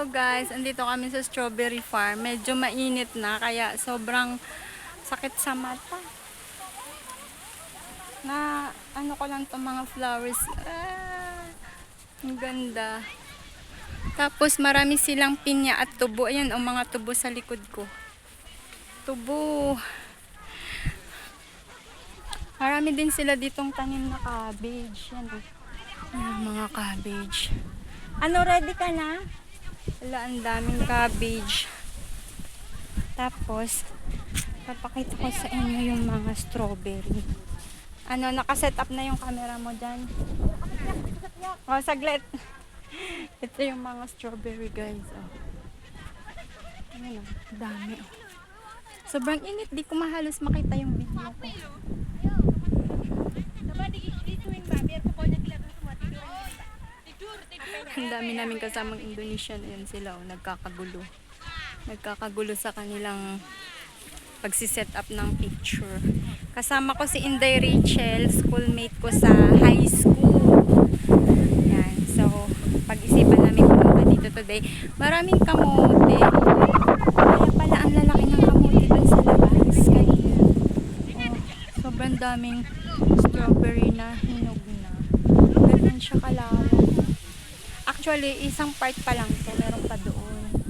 Hello guys, andito kami sa strawberry farm. Medyo mainit na kaya sobrang sakit sa mata. Na ano ko lang itong mga flowers. Ang ganda. Tapos marami silang pinya at tubo. Ayan o mga tubo sa likod ko. Tubo. Marami din sila ditong tanim na cabbage. Yan o. Ayan, mga cabbage. Ano, ready ka na? Wala, ang daming cabbage. Tapos, papakita ko sa inyo yung mga strawberry. Ano, nakaset up na yung camera mo dyan. Oh, saglit. Ito yung mga strawberry guys. Oh. Ayan oh, dami oh. Sobrang init, di ko mahalos makita yung video ko. Ang dami namin kasamang Indonesian. Ayan sila, oh, nagkakagulo. Nagkakagulo sa kanilang pagsiset up ng picture. Kasama ko si Inday Rachel, schoolmate ko sa high school. Ayan, so pag-isipan namin pumunta dito today. Maraming kamote. Kaya pala ang lalaki ng kamote dun sa labas. Kanina. Oh, sobrang daming strawberry na hinog na. Ganyan siya kalawak. Actually, isang part pa lang to. Meron pa doon.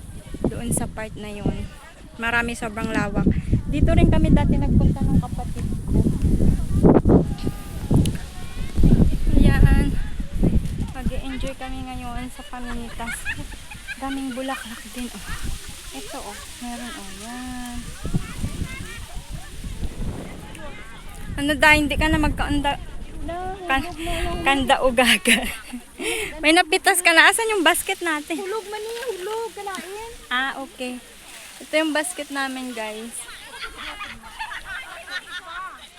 Doon sa part na yun. Marami, sobrang lawak. Dito rin kami dati nagpunta ng kapatid ko. Ayan. Mag-e-enjoy kami ngayon sa paminitas. Daming bulaklak din. Oh. Ito oh. Meron oh. Yan. Ano dahil hindi ka na magkaunda... Kanda o gaga. May napitas ka na. Asan yung basket natin? Hulog man niya, hulog. Kalain. Ah, okay. Ito yung basket namin, guys.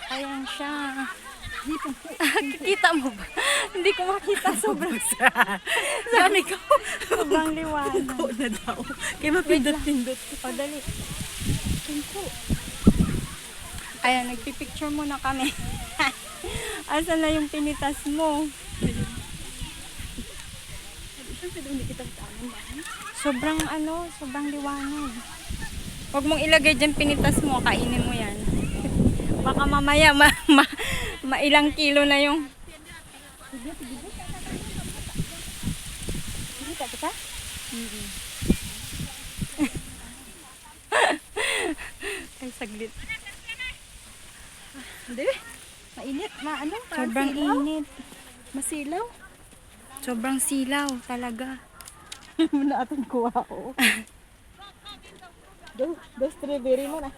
Ayan siya. Kita mo ba? Hindi ko makita. Sobrang Sabi ko, sobrang liwanag. ko na daw. Kaya mapindot-pindot. O, dali. Ayan, nagpipicture muna kami. Asan na yung pinitas mo? Sobrang sobrang liwanag. Huwag mong ilagay dyan pinitas mo, kainin mo yan. Baka mamaya mailang kilo na yung... Ay, saglit. Hindi. Mainit. Sobrang init. Masilaw. Sobrang silaw talaga. Muna atong kuha ko. Dos strawberry mo na.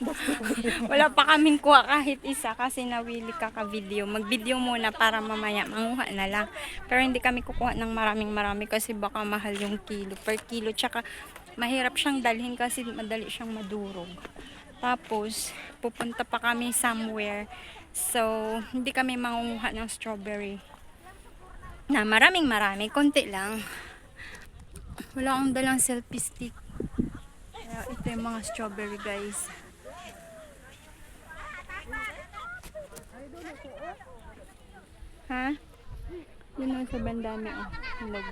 Wala pa kaming kuha kahit isa kasi nawili ka-video. Mag-video muna para mamaya manguha na lang. Pero hindi kami kukuha ng marami kasi baka mahal yung kilo. Per kilo. Tsaka mahirap siyang dalhin kasi madali siyang madurog. Tapos pupunta pa kami somewhere. So hindi kami mangunguha ng strawberry. Na marami. Konti lang. Wala akong dalang selfie stick. Ito yung mga strawberry guys. Ha? Yun ang sa bandami oh. Hinog.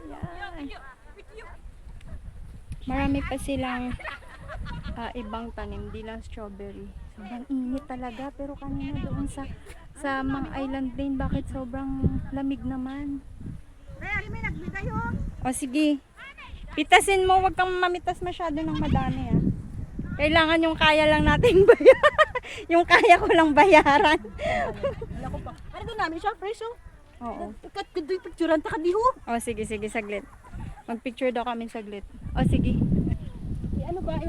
Yan. Marami pa silang ibang tanim, di lang strawberry. Sobrang init talaga pero kanina doon sa Mang Island Lane, bakit sobrang lamig naman? O sige. Pitasin mo, wag kang mamitas masyado ng madami ah. Kailangan yung kaya lang nating bayaran. Yung kaya ko lang bayaran. Wala ko pa. Ano doon namin siya? Preso? Oo. Ikat ko doon picturean ta kadiho. O sige, saglit. Mag-picture daw kami saglit. O sige. Ano ba?